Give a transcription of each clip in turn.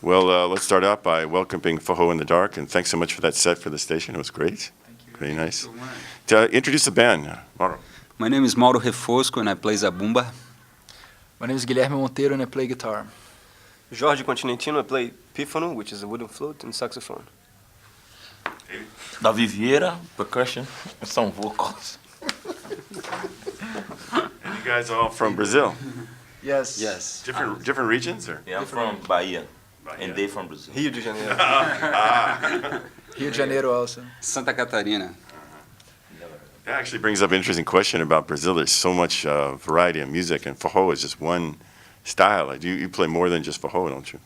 Well, let's start out by welcoming Forro in the Dark, and thanks so much for that set for the station. It was great. Thank you. Very nice. Thank you so much. To introduce the band, Mauro. My name is Mauro Refosco and I play zabumba. My name is Guilherme Monteiro and I play guitar. Jorge Continentino, I play pífano, which is a wooden flute, and saxophone. Davi Vieira, percussion, and some vocals. And you guys are all from Brazil? Yes. Yes. Different regions, or? Yeah, I'm from Bahia, and they from Brazil. Rio de Janeiro. Rio de Janeiro also. Santa Catarina. That actually brings up an interesting question about Brazil. There's so much variety in music, and forró is just one style. Like, you play more than just forró, don't you?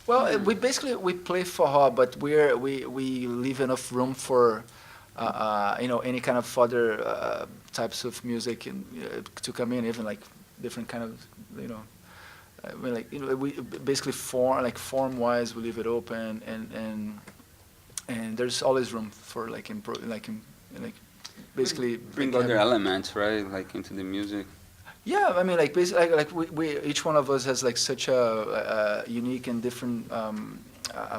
Well, we play forró, but we leave enough room for any kind of other types of music to come in, even like different kind of we basically form wise we leave it open, and there's always room for basically Bring other elements, right, like into the music. Yeah, I mean, basically, we each one of us has like such a unique and different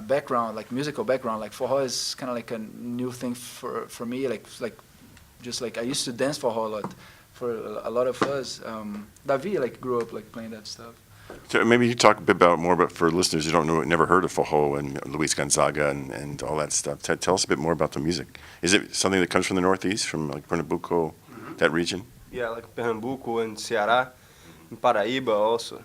background, like musical background. Like forró is kind of like a new thing for me. Just like I used to dance forró a lot. For a lot of us, Davi grew up playing that stuff. So maybe you talk a bit more about for listeners who don't know, never heard of forró and Luis Gonzaga and all that stuff. Tell us a bit more about the music. Is it something that comes from the Northeast, from like Pernambuco, that region? Yeah, like Pernambuco and Ceará, and Paraíba also.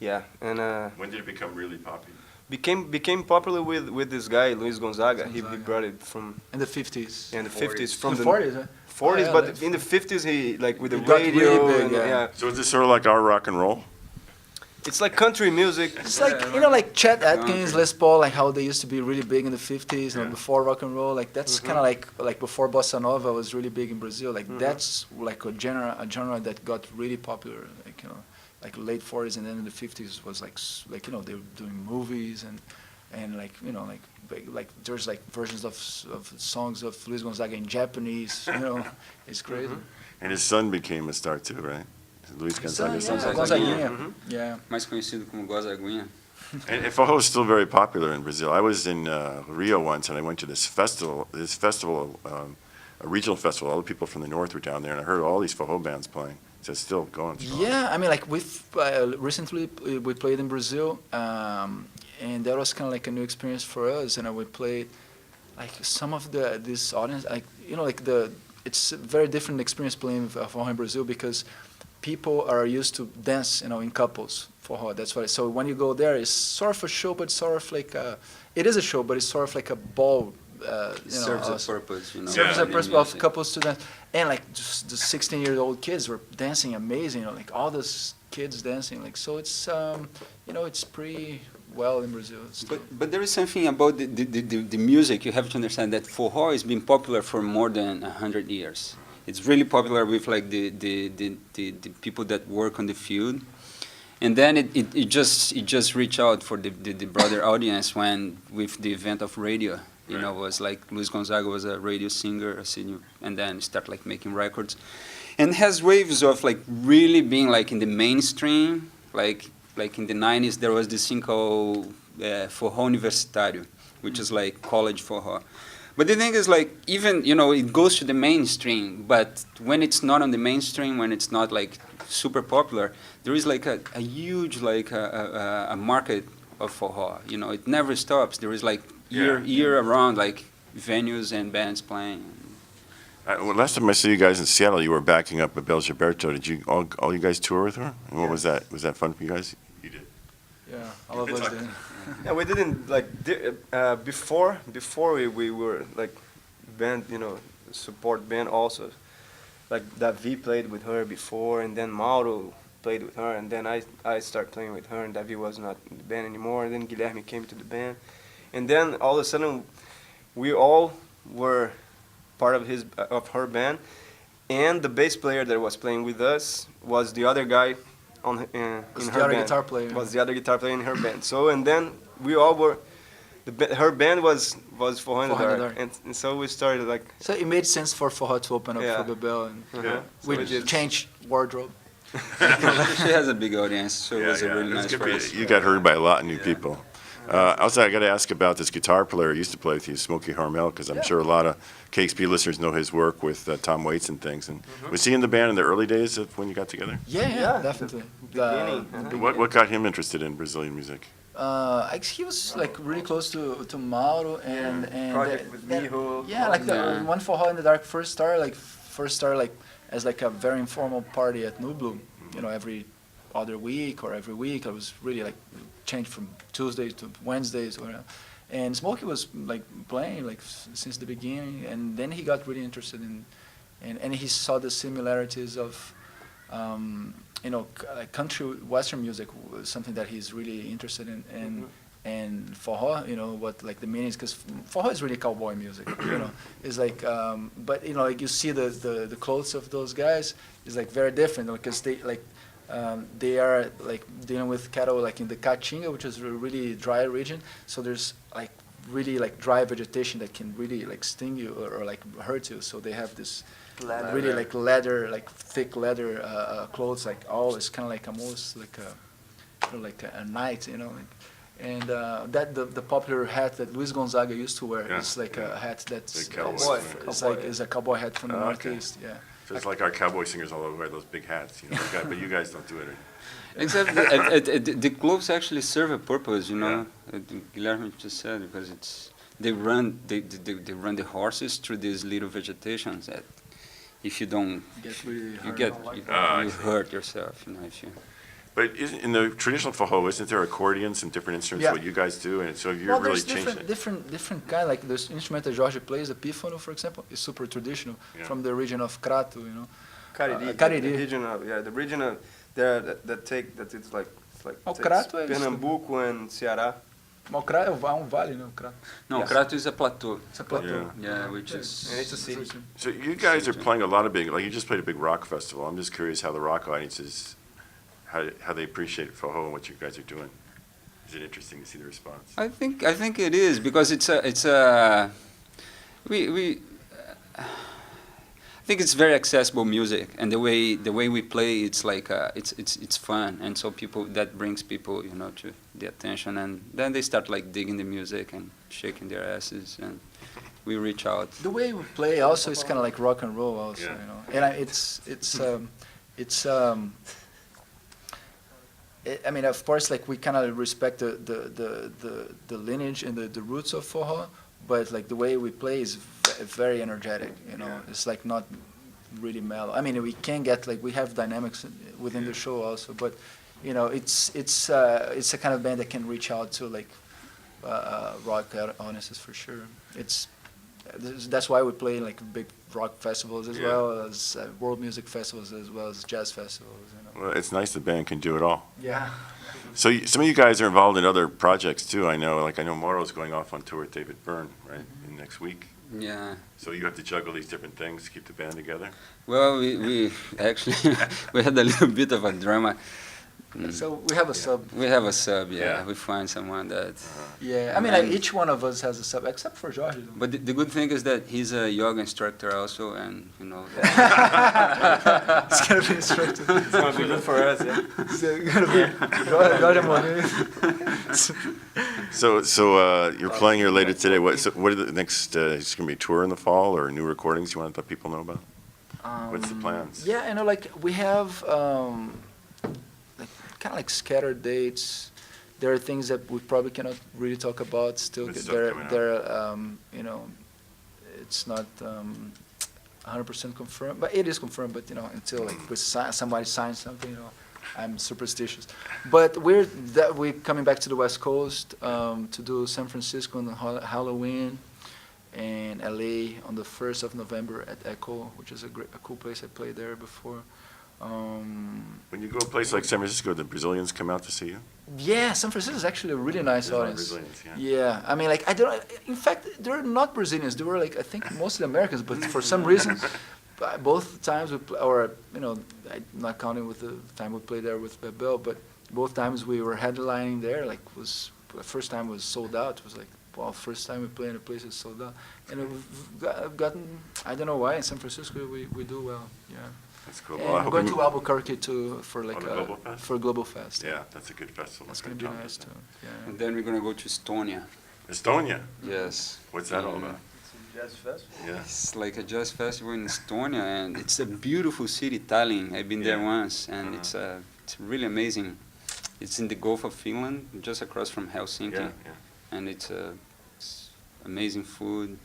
Yeah, and When did it become really popular? became popular with this guy Luis Gonzaga. He brought it from In the 50s. in the 50s, from In the the 40s, huh? 40s, yeah, but that's- in the 50s he with the It got radio. really big, and, yeah. So is this sort of like our rock and roll? It's like country music. It's like like Chet Atkins, Les Paul, like how they used to be really big in the 50s, before rock and roll. Like that's kind of like before bossa nova was really big in Brazil. Like that's like a genre that got really popular. Like late 40s, and then in the 50s was like they were doing movies and like there's like versions of songs of Luis Gonzaga in Japanese. It's crazy. And his son became a star too, right? Luis Gonzaga. Gonzaguinha. Yeah. Mais conhecido como Gozaguinha. And forró is still very popular in Brazil. I was in Rio once, and I went to this festival, a regional festival. All the people from the north were down there, and I heard all these forró bands playing. So it's still going strong. Yeah, I mean, like recently we played in Brazil, and that was kind of like a new experience for us. And we played like some of this audience, it's a very different experience playing forró in Brazil because people are used to dance, in couples forró. That's why. So when you go there, it's sort of a show, but sort of like it is a show, but it's sort of like a ball. Serves a purpose, Serves a in purpose of music. couples to dance, and like just the 16-year-old kids were dancing amazing. Like all those kids dancing. Like so, it's it's pretty well in Brazil. But there is something about the music. You have to understand that forró has been popular for more than 100 years. It's really popular with like the people that work on the field, and then it just reached out for the broader audience when with the event of radio. Was like Luis Gonzaga was a radio singer, and then start like making records, and has waves of like really being like in the mainstream. Like in the 90s, there was this thing called forró universitário, which is like college forró. But the thing is, like, even, it goes to the mainstream, but when it's not on the mainstream, when it's not, like, super popular, there is, like, a huge, like, a market of forró. It never stops. There is, like, year around, like, venues and bands playing. Well, last time I saw you guys in Seattle, you were backing up Abel Gilberto. Did you all you guys tour with her? And what was that? Was that fun for you guys? You did. Yeah, all of us did. Yeah, we didn't before we were like band, support band also. Like Davi played with her before, and then Mauro played with her, and then I started playing with her, and Davi was not in the band anymore. And then Guilherme came to the band, and then all of a sudden we all were part of her band, and the bass player that was playing with us was the other guy in her band. Guitar player. Was the other guitar player in her band. So and then we all were. Her band was Forró in the Dark, and so we started like. So it made sense for Forró to open up Yeah. for Bebel, and So we did. changed wardrobe. She has a big audience, so it was a really It's nice good for for you. us. You got heard by a lot of new people. Also, I got to ask about this guitar player who used to play with you, Smokey Harmel, because I'm sure a lot of KEXP listeners know his work with Tom Waits and things. And was he in the band in the early days of when you got together? Yeah, definitely. Beginning. What got him interested in Brazilian music? He was like really close to Mauro and Project with Miho. Yeah, like the Yeah. one Forró in the Dark first started like as like a very informal party at New Bloom. You know, every other week or every week. I was really like changed from Tuesdays to Wednesdays or whatever. And Smokey was like playing like since the beginning, and then he got really interested in, and he saw the similarities of, you know, like country western music was something that he's really interested in, and Forró, you know, what like the meanings, because Forró is really cowboy music, you know, it's like, but you know, like you see the clothes of those guys is like very different because they are like dealing with cattle like in the Caatinga, which is a really dry region. So there's like really like dry vegetation that can really like sting you or like hurt you. So they have this really like leather, like thick leather clothes, like all. It's kind of like almost like a knight, you know. Like, and that the popular hat that Luis Gonzaga used to wear is like a hat that's The cowboy. it's like is a cowboy hat from the Okay. Northeast. Yeah. So it's like our cowboy singers all over wear those big hats, you know. But you guys don't do it. Except the clothes actually serve a purpose, you know. Guilherme just said because they run the horses through these little vegetations that if you don't Get really you hurt yourself, you know. If you But in the traditional Forró, isn't there accordions and different instruments, Yeah. what you guys do? And so you're Well, really there's changing it. different kind. Like this instrument that Jorge plays, the pífano, for example, is super traditional Yeah. from the region of Crato, you know. Cariri. Cariri. The regional, the regional there that it's like Oh, takes Crato é isso. Pernambuco and Ceará. Mas o Crato é um vale, né? O Crato. no, Yes. Crato is a plateau. It's a plateau. Yeah, which is And it's a city. So you guys are playing a lot of big, like you just played a big rock festival. I'm just curious how the rock audiences, how they appreciate Forró and what you guys are doing. Is it interesting to see the response? I think it is because it's a we I think it's very accessible music, and the way we play it's like it's fun, and so that brings people, you know, to the attention, and then they start like digging the music and shaking their asses, and we reach out. The way we play also is kind of like rock and roll also, Yeah. you know. And I mean, of course, like we kind of respect the lineage and the roots of Forró, but like the way we play is very energetic, you know. Yeah. It's like not really mellow. I mean, we can get like we have dynamics within the show also, but you know, it's a kind of band that can reach out to like rock audiences for sure. That's why we play like big rock festivals as well as world music festivals as well as jazz festivals. You know. Well, it's nice the band can do it all. Yeah. So some of you guys are involved in other projects too. I know Moro's going off on tour with David Byrne, right, in next week. Yeah. So you have to juggle these different things to keep the band together. Well, we actually we had a little bit of a drama. So we have a sub. We have a sub, yeah. Yeah. We find someone that. Yeah, I mean, like each one of us has a sub, except for Jorge. though. But the good thing is that he's a yoga instructor also, and you know. It's gonna be instructed. It's gonna be good for us, yeah. It's gonna be Jorge Monet. So you're playing here later today. What are the next? Is going to be a tour in the fall or new recordings you want to let people know about? What's the plans? Yeah, you know, like we have like kind of like scattered dates. There are things that we probably cannot really talk about still. Good stuff coming up. You know, it's not 100% confirmed, but it is confirmed. But you know, until like somebody signs something, you know, I'm superstitious. But we're coming back to the West Coast to do San Francisco on Halloween, and LA on the 1st of November at Echo, which is a cool place. I played there before. When you go a place like San Francisco, the Brazilians come out to see you. Yeah, San Francisco is actually a really nice There's a lot of audience. Brazilians, yeah. Yeah, I mean, like I don't. In fact, they're not Brazilians. They were like I think mostly Americans, but for some reason, both times or you know, I'm not counting with the time we played there with Bebel, but both times we were headlining there. Like the first time was sold out. It was like wow, first time we play in a place that's sold out, and we've gotten. I don't know why in San Francisco we do well. Yeah. That's cool. And Well, I I'm hope going we to move- Albuquerque too for like the Global Fest? for Global Fest. Yeah, that's a good festival. That's My gonna friend be Tom nice does too. that. Yeah. And then we're gonna go to Estonia. Estonia. Yes. What's that all about? Jazz festival. Yeah. It's like a jazz festival in Estonia, and it's a beautiful city, Tallinn. I've been there Yeah. once, and it's really amazing. It's in the Gulf of Finland, just across from Helsinki, Yeah, yeah. and it's amazing food.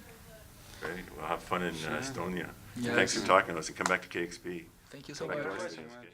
Great. Well, have fun in Estonia. Yes. Thanks for talking to us, and come back to KEXP. Thank you so Come back much. to us. much. Okay.